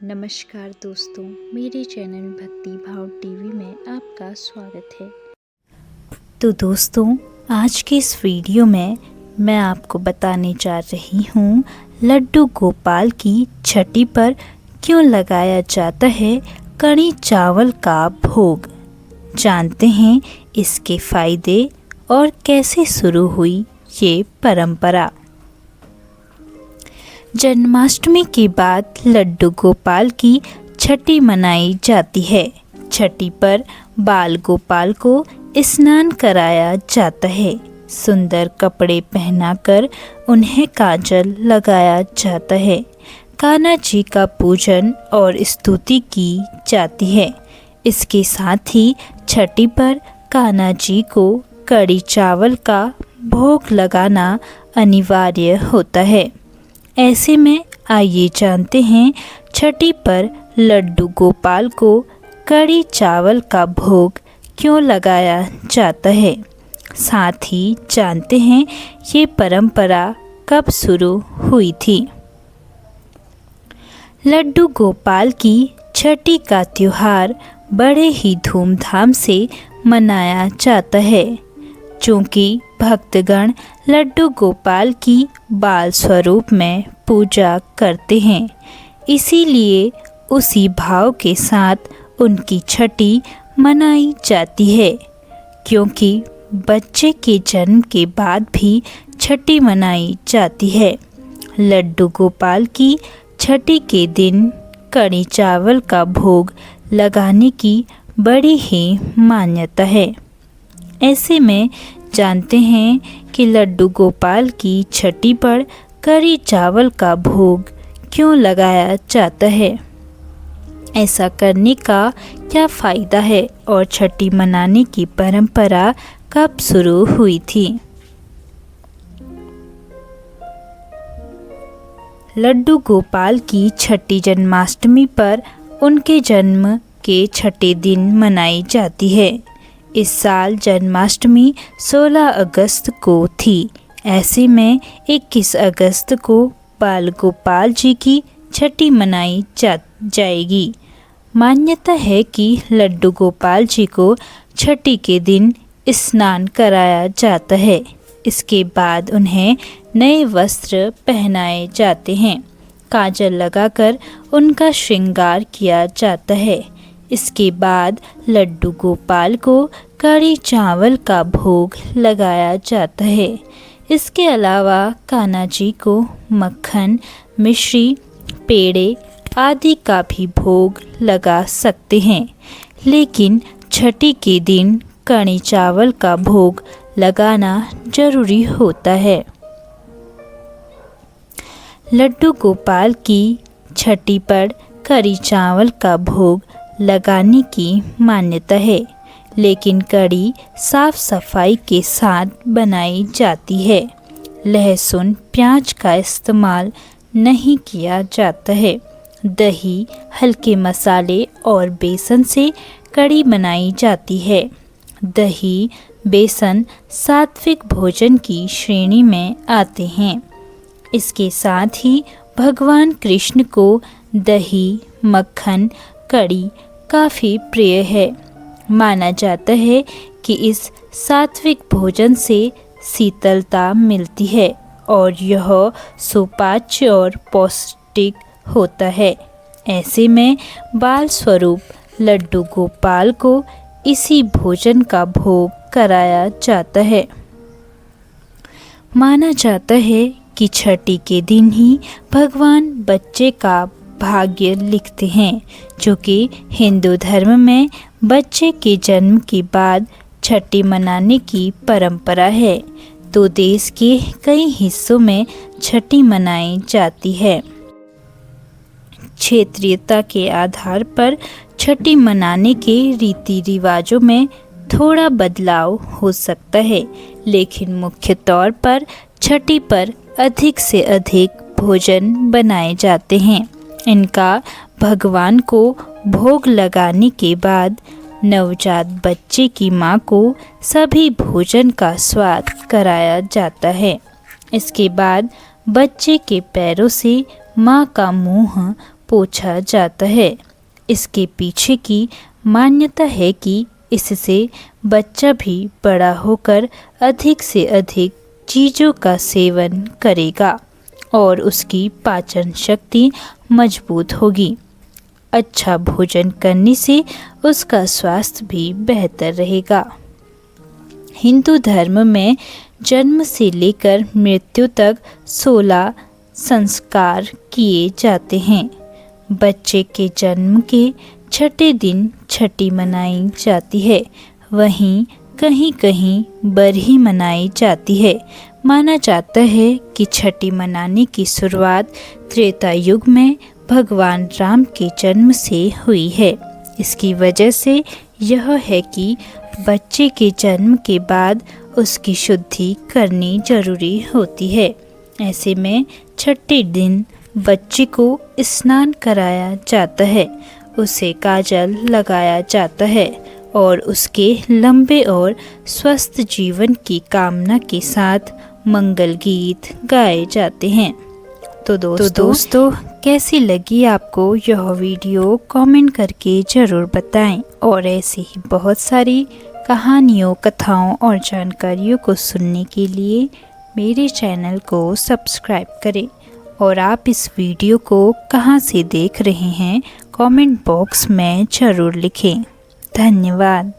नमस्कार दोस्तों, मेरे चैनल भक्ति भाव टीवी में आपका स्वागत है। तो दोस्तों, आज के इस वीडियो में मैं आपको बताने जा रही हूँ लड्डू गोपाल की छठी पर क्यों लगाया जाता है कड़ी चावल का भोग। जानते हैं इसके फायदे और कैसे शुरू हुई ये परंपरा। जन्माष्टमी के बाद लड्डू गोपाल की छठी मनाई जाती है। छठी पर बाल गोपाल को स्नान कराया जाता है। सुंदर कपड़े पहनाकर उन्हें काजल लगाया जाता है। कान्हा जी का पूजन और स्तुति की जाती है। इसके साथ ही छठी पर कान्हा जी को कड़ी चावल का भोग लगाना अनिवार्य होता है। ऐसे में आइए जानते हैं छठी पर लड्डू गोपाल को कड़ी चावल का भोग क्यों लगाया जाता है। साथ ही जानते हैं ये परंपरा कब शुरू हुई थी। लड्डू गोपाल की छठी का त्योहार बड़े ही धूमधाम से मनाया जाता है, चूँकि भक्तगण लड्डू गोपाल की बाल स्वरूप में पूजा करते हैं, इसीलिए उसी भाव के साथ उनकी छठी मनाई जाती है। क्योंकि बच्चे के जन्म के बाद भी छठी मनाई जाती है। लड्डू गोपाल की छठी के दिन कड़ी चावल का भोग लगाने की बड़ी ही मान्यता है। ऐसे में जानते हैं कि लड्डू गोपाल की छठी पर कड़ी चावल का भोग क्यों लगाया जाता है, ऐसा करने का क्या फ़ायदा है और छठी मनाने की परंपरा कब शुरू हुई थी। लड्डू गोपाल की छठी जन्माष्टमी पर उनके जन्म के छठे दिन मनाई जाती है। इस साल जन्माष्टमी 16 अगस्त को थी। ऐसे में 21 अगस्त को बाल गोपाल जी की छठी मनाई जाएगी। मान्यता है कि लड्डू गोपाल जी को छठी के दिन स्नान कराया जाता है। इसके बाद उन्हें नए वस्त्र पहनाए जाते हैं। काजल लगाकर उनका श्रृंगार किया जाता है। इसके बाद लड्डू गोपाल को कड़ी चावल का भोग लगाया जाता है। इसके अलावा कान्हा जी को मक्खन, मिश्री, पेड़े आदि का भी भोग लगा सकते हैं, लेकिन छठी के दिन कड़ी चावल का भोग लगाना जरूरी होता है। लड्डू गोपाल की छठी पर कड़ी चावल का भोग लगाने की मान्यता है, लेकिन कड़ी साफ सफाई के साथ बनाई जाती है। लहसुन, प्याज का इस्तेमाल नहीं किया जाता है। दही, हल्के मसाले और बेसन से कड़ी बनाई जाती है। दही, बेसन सात्विक भोजन की श्रेणी में आते हैं। इसके साथ ही भगवान कृष्ण को दही, मक्खन, कड़ी काफ़ी प्रिय है। माना जाता है कि इस सात्विक भोजन से शीतलता मिलती है और यह सुपाच्य और पौष्टिक होता है। ऐसे में बाल स्वरूप लड्डू गोपाल को इसी भोजन का भोग कराया जाता है। माना जाता है कि छठी के दिन ही भगवान बच्चे का भाग्य लिखते हैं, जो कि हिंदू धर्म में बच्चे के जन्म के बाद छठी मनाने की परंपरा है। तो देश के कई हिस्सों में छठी मनाई जाती है। क्षेत्रीयता के आधार पर छठी मनाने के रीति रिवाजों में थोड़ा बदलाव हो सकता है, लेकिन मुख्य तौर पर छठी पर अधिक से अधिक भोजन बनाए जाते हैं। इनका भगवान को भोग लगाने के बाद नवजात बच्चे की मां को सभी भोजन का स्वाद कराया जाता है। इसके बाद बच्चे के पैरों से मां का मुंह पोछा जाता है। इसके पीछे की मान्यता है कि इससे बच्चा भी बड़ा होकर अधिक से अधिक चीज़ों का सेवन करेगा और उसकी पाचन शक्ति मजबूत होगी। अच्छा भोजन करने से उसका स्वास्थ्य भी बेहतर रहेगा। हिंदू धर्म में जन्म से लेकर मृत्यु तक 16 संस्कार किए जाते हैं। बच्चे के जन्म के छठे दिन छठी मनाई जाती है। वहीं कहीं कहीं बरही मनाई जाती है। माना जाता है कि छठी मनाने की शुरुआत त्रेता युग में भगवान राम के जन्म से हुई है। इसकी वजह से यह है कि बच्चे के जन्म के बाद उसकी शुद्धि करनी जरूरी होती है। ऐसे में छठे दिन बच्चे को स्नान कराया जाता है, उसे काजल लगाया जाता है और उसके लंबे और स्वस्थ जीवन की कामना के साथ मंगल गीत गाए जाते हैं। तो दोस्तों कैसी लगी आपको यह वीडियो कमेंट करके ज़रूर बताएं और ऐसे ही बहुत सारी कहानियों, कथाओं और जानकारियों को सुनने के लिए मेरे चैनल को सब्सक्राइब करें। और आप इस वीडियो को कहां से देख रहे हैं कमेंट बॉक्स में ज़रूर लिखें। धन्यवाद।